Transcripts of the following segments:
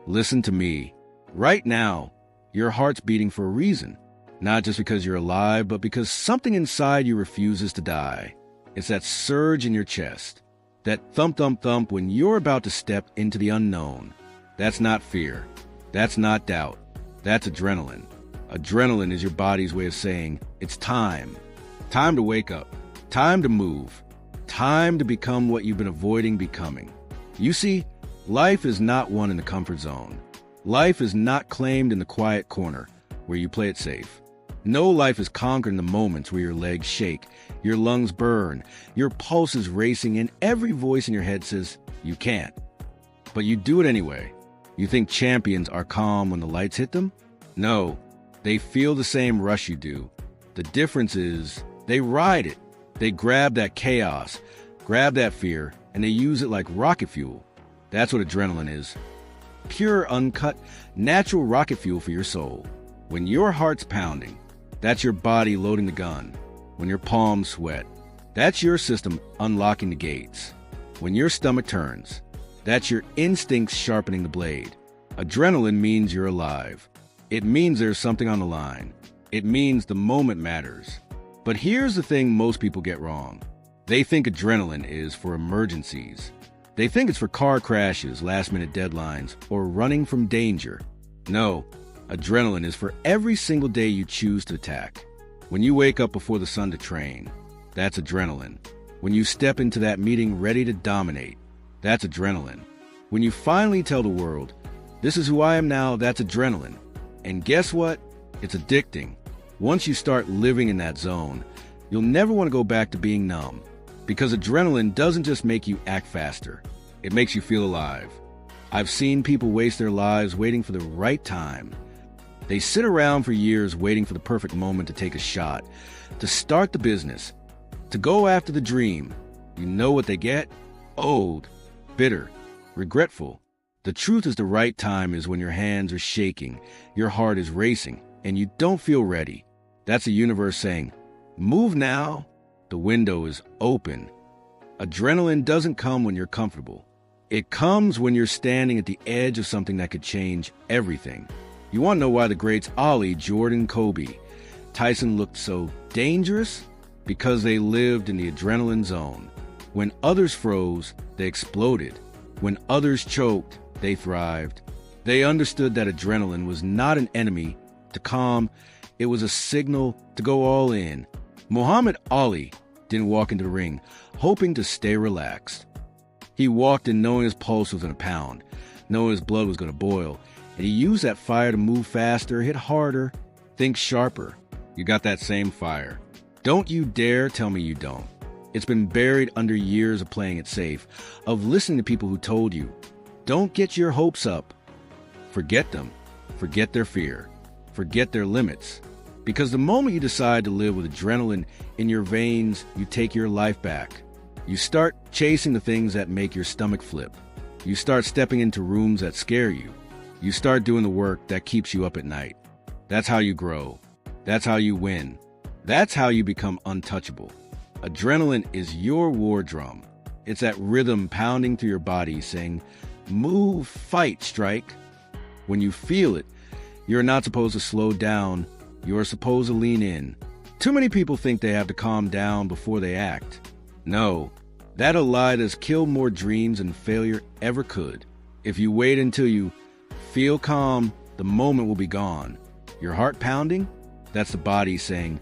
Listen to me. Right now, your heart's beating for a reason. Not just because you're alive, but because something inside you refuses to die. It's that surge in your chest. That thump, thump, thump when you're about to step into the unknown. That's not fear. That's not doubt. That's adrenaline. Adrenaline is your body's way of saying, it's time. Time to wake up. Time to move. Time to become what you've been avoiding becoming. You see, life is not won in the comfort zone. Life is not claimed in the quiet corner where you play it safe. No life is conquered in the moments where your legs shake, your lungs burn, your pulse is racing, and every voice in your head says, you can't. But you do it anyway. You think champions are calm when the lights hit them? No, they feel the same rush you do. The difference is they ride it. They grab that chaos, grab that fear, and they use it like rocket fuel. That's what adrenaline is. Pure, uncut, natural rocket fuel for your soul. When your heart's pounding, that's your body loading the gun. When your palms sweat, that's your system unlocking the gates. When your stomach turns, that's your instincts sharpening the blade. Adrenaline means you're alive. It means there's something on the line. It means the moment matters. But here's the thing most people get wrong. They think adrenaline is for emergencies. They think it's for car crashes, last-minute deadlines, or running from danger. No, adrenaline is for every single day you choose to attack. When you wake up before the sun to train, that's adrenaline. When you step into that meeting ready to dominate, that's adrenaline. When you finally tell the world, this is who I am now, that's adrenaline. And guess what? It's addicting. Once you start living in that zone, you'll never want to go back to being numb. Because adrenaline doesn't just make you act faster, it makes you feel alive. I've seen people waste their lives waiting for the right time. They sit around for years waiting for the perfect moment to take a shot, to start the business, to go after the dream. You know what they get? Old, bitter, regretful. The truth is the right time is when your hands are shaking, your heart is racing, and you don't feel ready. That's the universe saying, move now. The window is open. Adrenaline doesn't come when you're comfortable. It comes when you're standing at the edge of something that could change everything. You want to know why the greats Ali, Jordan, Kobe, Tyson looked so dangerous? Because they lived in the adrenaline zone. When others froze, they exploded. When others choked, they thrived. They understood that adrenaline was not an enemy to calm. It was a signal to go all in. Muhammad Ali didn't walk into the ring hoping to stay relaxed. He walked in knowing his pulse was in a pound, knowing his blood was going to boil, and he used that fire to move faster, hit harder, think sharper. You got that same fire. Don't you dare tell me you don't. It's been buried under years of playing it safe, of listening to people who told you, don't get your hopes up. Forget them. Forget their fear. Forget their limits. Because the moment you decide to live with adrenaline in your veins, you take your life back. You start chasing the things that make your stomach flip. You start stepping into rooms that scare you. You start doing the work that keeps you up at night. That's how you grow. That's how you win. That's how you become untouchable. Adrenaline is your war drum. It's that rhythm pounding through your body saying, move, fight, strike. When you feel it, you're not supposed to slow down. You're supposed to lean in. Too many people think they have to calm down before they act. No, that a lie that's killed more dreams than failure ever could. If you wait until you feel calm, the moment will be gone. Your heart pounding? That's the body saying,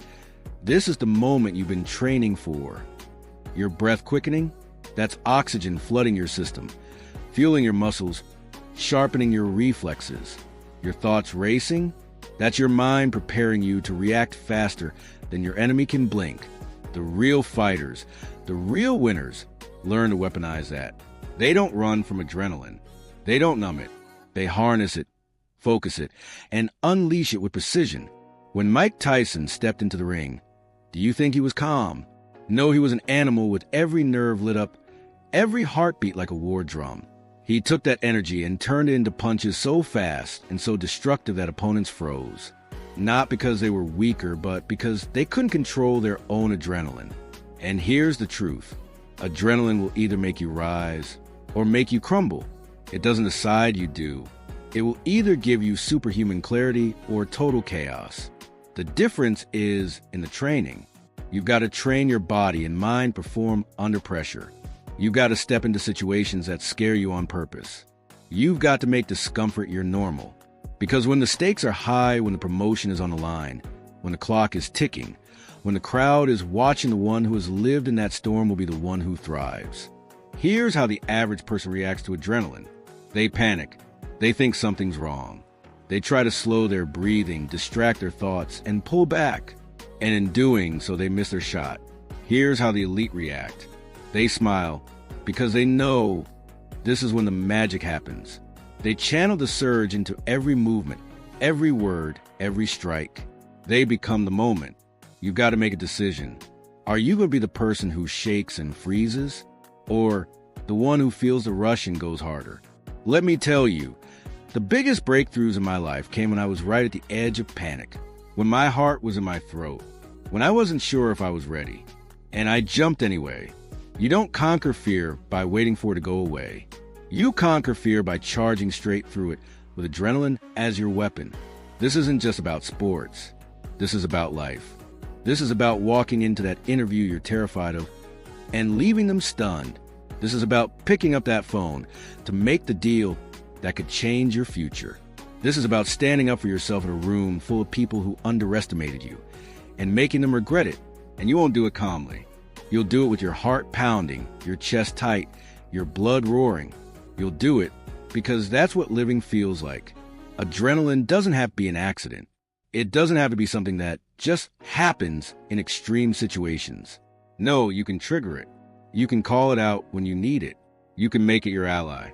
this is the moment you've been training for. Your breath quickening? That's oxygen flooding your system, fueling your muscles, sharpening your reflexes. Your thoughts racing? That's your mind preparing you to react faster than your enemy can blink. The real fighters, the real winners, learn to weaponize that. They don't run from adrenaline. They don't numb it. They harness it, focus it, and unleash it with precision. When Mike Tyson stepped into the ring, do you think he was calm? No, he was an animal with every nerve lit up, every heartbeat like a war drum. He took that energy and turned it into punches so fast and so destructive that opponents froze. Not because they were weaker, but because they couldn't control their own adrenaline. And here's the truth. Adrenaline will either make you rise or make you crumble. It doesn't decide, you do. It will either give you superhuman clarity or total chaos. The difference is in the training. You've got to train your body and mind perform under pressure. You've got to step into situations that scare you on purpose. You've got to make discomfort your normal. Because when the stakes are high, when the promotion is on the line, when the clock is ticking, when the crowd is watching, the one who has lived in that storm will be the one who thrives. Here's how the average person reacts to adrenaline. They panic. They think something's wrong. They try to slow their breathing, distract their thoughts, and pull back. And in doing so, they miss their shot. Here's how the elite react. They smile because they know this is when the magic happens. They channel the surge into every movement, every word, every strike. They become the moment. You've got to make a decision. Are you going to be the person who shakes and freezes, or the one who feels the rush and goes harder? Let me tell you, the biggest breakthroughs in my life came when I was right at the edge of panic, when my heart was in my throat, when I wasn't sure if I was ready. And I jumped anyway. You don't conquer fear by waiting for it to go away. You conquer fear by charging straight through it with adrenaline as your weapon. This isn't just about sports. This is about life. This is about walking into that interview you're terrified of and leaving them stunned. This is about picking up that phone to make the deal that could change your future. This is about standing up for yourself in a room full of people who underestimated you and making them regret it. And you won't do it calmly. You'll do it with your heart pounding, your chest tight, your blood roaring. You'll do it because that's what living feels like. Adrenaline doesn't have to be an accident. It doesn't have to be something that just happens in extreme situations. No, you can trigger it. You can call it out when you need it. You can make it your ally.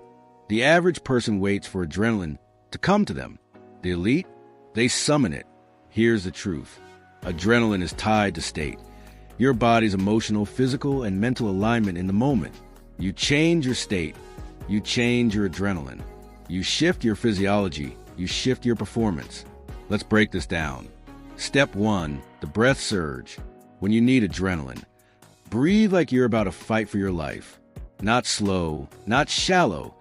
The average person waits for adrenaline to come to them. The elite, they summon it. Here's the truth. Adrenaline is tied to state. Your body's emotional, physical, and mental alignment in the moment. You change your state. You change your adrenaline. You shift your physiology. You shift your performance. Let's break this down. Step 1, the breath surge. When you need adrenaline, breathe like you're about to fight for your life. Not slow, not shallow.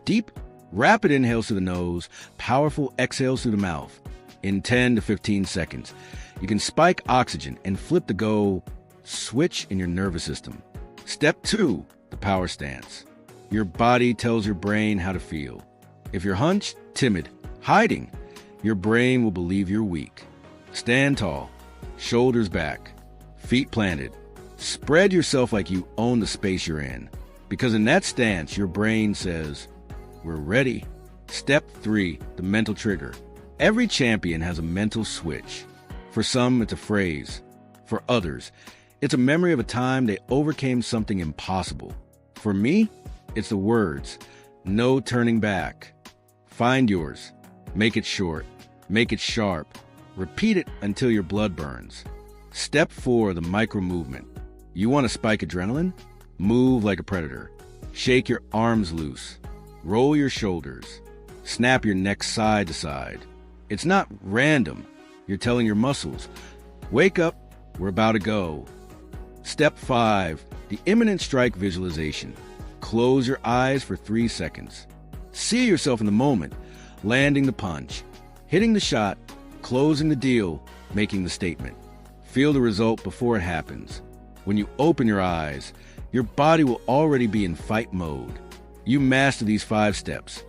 Deep, rapid inhales through the nose, powerful exhales through the mouth. In 10 to 15 seconds, you can spike oxygen and flip the go switch in your nervous system. Step 2, the power stance. Your body tells your brain how to feel. If you're hunched, timid, hiding, your brain will believe you're weak. Stand tall, shoulders back, feet planted. Spread yourself like you own the space you're in. Because in that stance, your brain says, we're ready. Step 3, the mental trigger. Every champion has a mental switch. For some, it's a phrase. For others, it's a memory of a time they overcame something impossible. For me, it's the words, no turning back. Find yours. Make it short. Make it sharp. Repeat it until your blood burns. Step 4, the micro movement. You want to spike adrenaline? Move like a predator. Shake your arms loose. Roll your shoulders. Snap your neck side to side. It's not random. You're telling your muscles, wake up, we're about to go. Step 5, the imminent strike visualization. Close your eyes for 3 seconds. See yourself in the moment, landing the punch, hitting the shot, closing the deal, making the statement. Feel the result before it happens. When you open your eyes, your body will already be in fight mode. You master these 5 steps.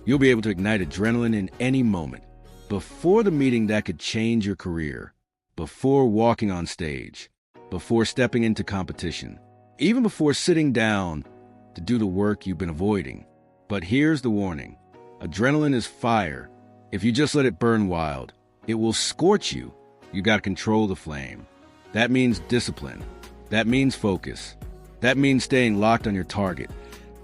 You'll be able to ignite adrenaline in any moment. Before the meeting that could change your career, before walking on stage, before stepping into competition, even before sitting down to do the work you've been avoiding. But here's the warning. Adrenaline is fire. If you just let it burn wild, it will scorch you. You got to control the flame. That means discipline. That means focus. That means staying locked on your target,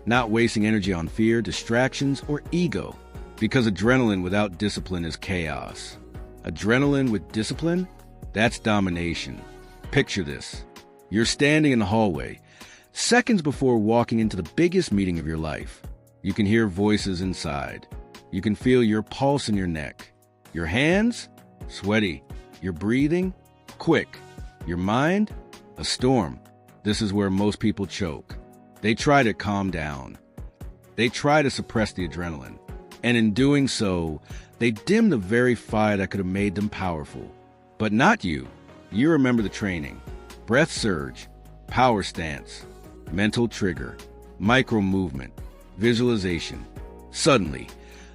not wasting energy on fear, distractions, or ego. Because adrenaline without discipline is chaos. Adrenaline with discipline, that's domination. Picture this. You're standing in the hallway, seconds before walking into the biggest meeting of your life. You can hear voices inside. You can feel your pulse in your neck. Your hands? Sweaty. Your breathing? Quick. Your mind? A storm. This is where most people choke. They try to calm down. They try to suppress the adrenaline. And in doing so, they dim the very fire that could have made them powerful. But not you. You remember the training. Breath surge, power stance, mental trigger, micro movement, visualization. Suddenly,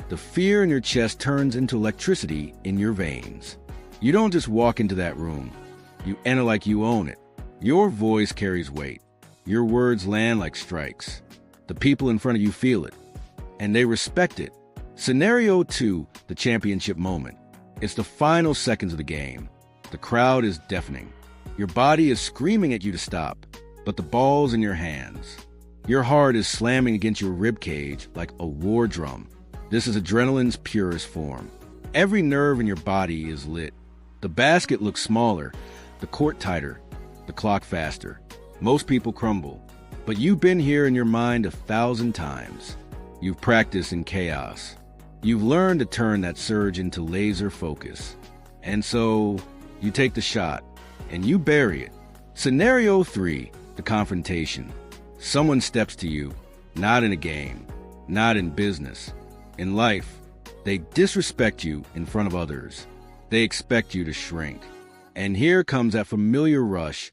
the fear in your chest turns into electricity in your veins. You don't just walk into that room. You enter like you own it. Your voice carries weight. Your words land like strikes. The people in front of you feel it, and they respect it. Scenario 2, the championship moment. It's the final seconds of the game. The crowd is deafening. Your body is screaming at you to stop, but the ball's in your hands. Your heart is slamming against your ribcage like a war drum. This is adrenaline's purest form. Every nerve in your body is lit. The basket looks smaller, the court tighter, the clock faster. Most people crumble, but you've been here in your mind 1,000 times. You've practiced in chaos. You've learned to turn that surge into laser focus. And so, you take the shot, and you bury it. Scenario 3, the confrontation. Someone steps to you, not in a game, not in business. In life, they disrespect you in front of others. They expect you to shrink. And here comes that familiar rush,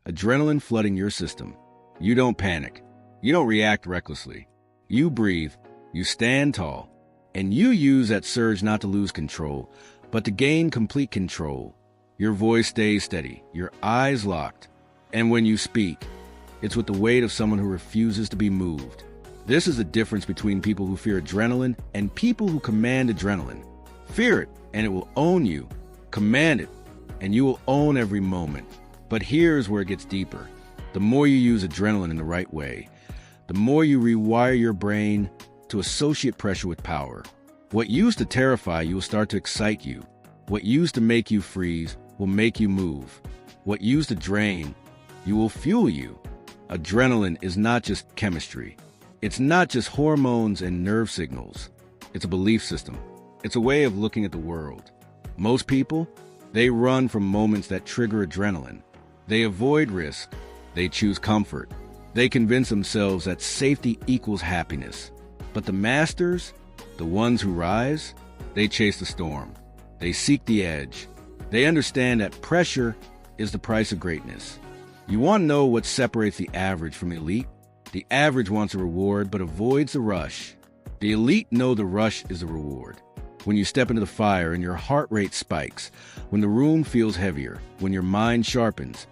adrenaline flooding your system. You don't panic. You don't react recklessly. You breathe, you stand tall, and you use that surge not to lose control, but to gain complete control. Your voice stays steady, your eyes locked, and when you speak, it's with the weight of someone who refuses to be moved. This is the difference between people who fear adrenaline and people who command adrenaline. Fear it, and it will own you. Command it, and you will own every moment. But here's where it gets deeper. The more you use adrenaline in the right way, the more you rewire your brain to associate pressure with power. What used to terrify you will start to excite you. What used to make you freeze will make you move. What used to drain you will fuel you. Adrenaline is not just chemistry. It's not just hormones and nerve signals. It's a belief system. It's a way of looking at the world. Most people, they run from moments that trigger adrenaline. They avoid risk. They choose comfort. They convince themselves that safety equals happiness. But the masters, the ones who rise, they chase the storm. They seek the edge. They understand that pressure is the price of greatness. You want to know what separates the average from elite? The average wants a reward but avoids the rush. The elite know the rush is the reward. When you step into the fire and your heart rate spikes, when the room feels heavier, when your mind sharpens,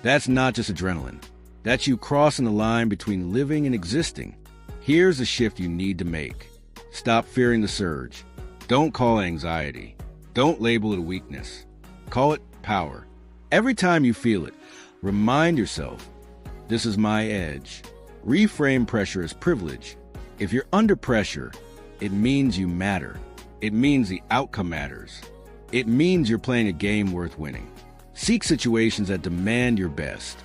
that's not just adrenaline. That's you crossing the line between living and existing. Here's the shift you need to make. Stop fearing the surge. Don't call it anxiety. Don't label it a weakness. Call it power. Every time you feel it, remind yourself, this is my edge. Reframe pressure as privilege. If you're under pressure, it means you matter. It means the outcome matters. It means you're playing a game worth winning. Seek situations that demand your best.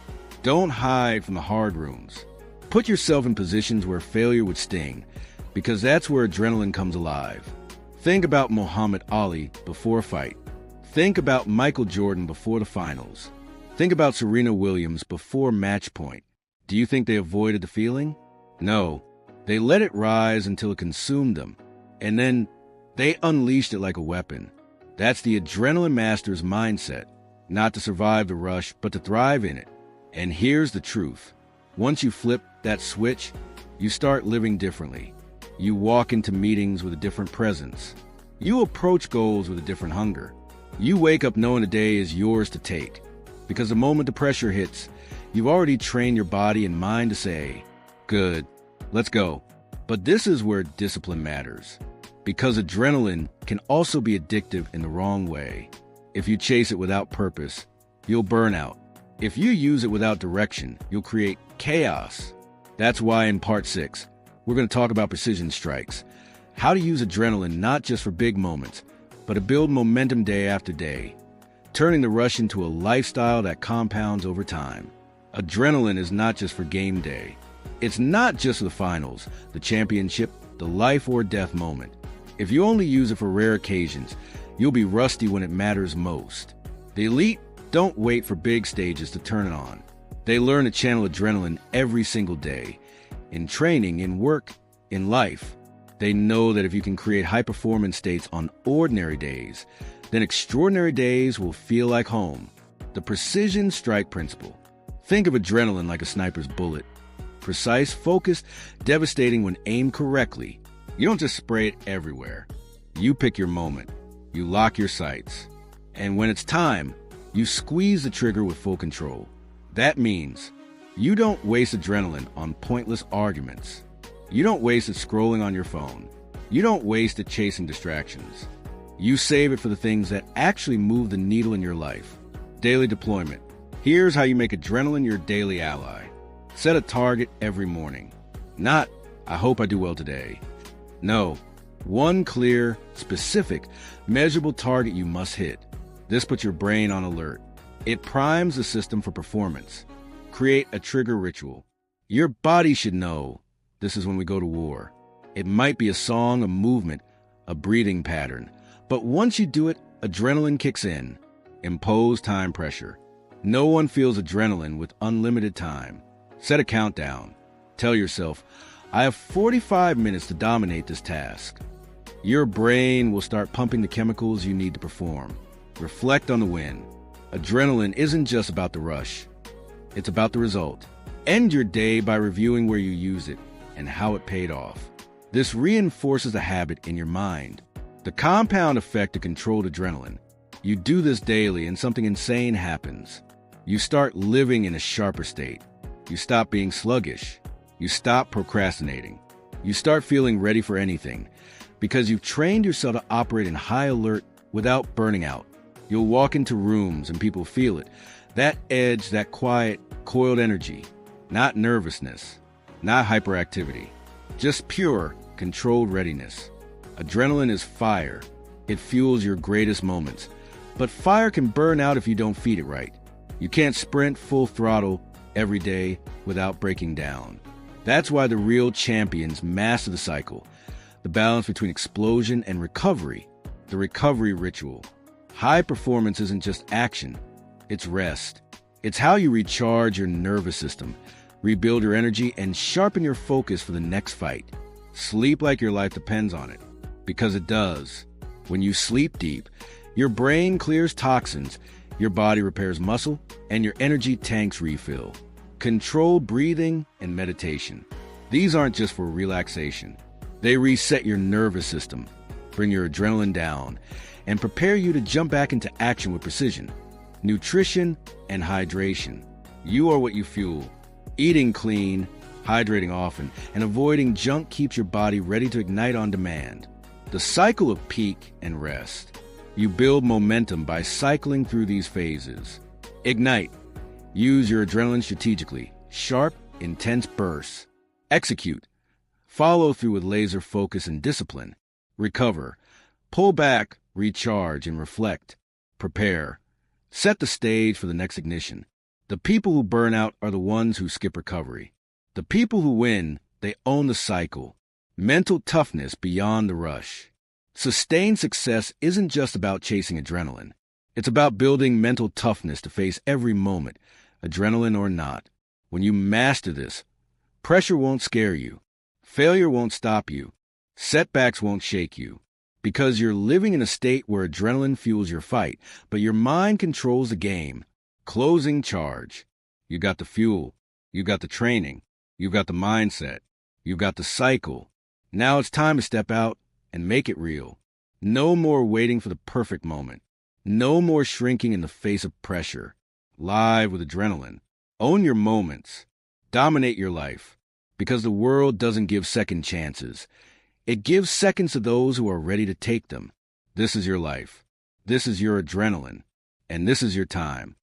Don't hide from the hard rooms. Put yourself in positions where failure would sting, because that's where adrenaline comes alive. Think about Muhammad Ali before a fight. Think about Michael Jordan before the finals. Think about Serena Williams before match point. Do you think they avoided the feeling? No. They let it rise until it consumed them. And then they unleashed it like a weapon. That's the adrenaline master's mindset. Not to survive the rush, but to thrive in it. And here's the truth. Once you flip that switch, you start living differently. You walk into meetings with a different presence. You approach goals with a different hunger. You wake up knowing the day is yours to take. Because the moment the pressure hits, you've already trained your body and mind to say, good, let's go. But this is where discipline matters. Because adrenaline can also be addictive in the wrong way. If you chase it without purpose, you'll burn out. If you use it without direction, you'll create chaos. That's why in part 6, we're going to talk about precision strikes. How to use adrenaline not just for big moments, but to build momentum day after day. Turning the rush into a lifestyle that compounds over time. Adrenaline is not just for game day. It's not just the finals, the championship, the life or death moment. If you only use it for rare occasions, you'll be rusty when it matters most. The elite don't wait for big stages to turn it on. They learn to channel adrenaline every single day. In training, in work, in life. They know that if you can create high-performance states on ordinary days, then extraordinary days will feel like home. The precision strike principle. Think of adrenaline like a sniper's bullet. Precise, focused, devastating when aimed correctly. You don't just spray it everywhere. You pick your moment. You lock your sights. And when it's time, you squeeze the trigger with full control. That means you don't waste adrenaline on pointless arguments. You don't waste it scrolling on your phone. You don't waste it chasing distractions. You save it for the things that actually move the needle in your life. Daily deployment. Here's how you make adrenaline your daily ally. Set a target every morning. Not, I hope I do well today. No, one clear, specific, measurable target you must hit. This puts your brain on alert. It primes the system for performance. Create a trigger ritual. Your body should know this is when we go to war. It might be a song, a movement, a breathing pattern. But once you do it, adrenaline kicks in. Impose time pressure. No one feels adrenaline with unlimited time. Set a countdown. Tell yourself, I have 45 minutes to dominate this task. Your brain will start pumping the chemicals you need to perform. Reflect on the win. Adrenaline isn't just about the rush. It's about the result. End your day by reviewing where you used it and how it paid off. This reinforces a habit in your mind. The compound effect of controlled adrenaline. You do this daily and something insane happens. You start living in a sharper state. You stop being sluggish. You stop procrastinating. You start feeling ready for anything because you've trained yourself to operate in high alert without burning out. You'll walk into rooms and people feel it. That edge, that quiet, coiled energy. Not nervousness, not hyperactivity. Just pure, controlled readiness. Adrenaline is fire. It fuels your greatest moments. But fire can burn out if you don't feed it right. You can't sprint full throttle every day without breaking down. That's why the real champions master the cycle, the balance between explosion and recovery, the recovery ritual. High performance isn't just action, it's rest. It's how you recharge your nervous system, rebuild your energy, and sharpen your focus for the next fight. Sleep like your life depends on it, because it does. When you sleep deep, your brain clears toxins, your body repairs muscle, and your energy tanks refill. Controlled breathing and meditation. These aren't just for relaxation. They reset your nervous system, bring your adrenaline down, and prepare you to jump back into action with precision. Nutrition and hydration. You are what you fuel. Eating clean, hydrating often, and avoiding junk keeps your body ready to ignite on demand. The cycle of peak and rest. You build momentum by cycling through these phases. Ignite. Use your adrenaline strategically. Sharp, intense bursts. Execute. Follow through with laser focus and discipline. Recover. Pull back, recharge, and reflect. Prepare. Set the stage for the next ignition. The people who burn out are the ones who skip recovery. The people who win, they own the cycle. Mental toughness beyond the rush. Sustained success isn't just about chasing adrenaline. It's about building mental toughness to face every moment, adrenaline or not. When you master this, pressure won't scare you. Failure won't stop you. Setbacks won't shake you. Because you're living in a state where adrenaline fuels your fight, but your mind controls the game. Closing charge. You got the fuel. You got the training. You've got the mindset. You've got the cycle. Now it's time to step out and make it real. No more waiting for the perfect moment. No more shrinking in the face of pressure. Live with adrenaline. Own your moments. Dominate your life. Because the world doesn't give second chances. It gives seconds to those who are ready to take them. This is your life. This is your adrenaline. And this is your time.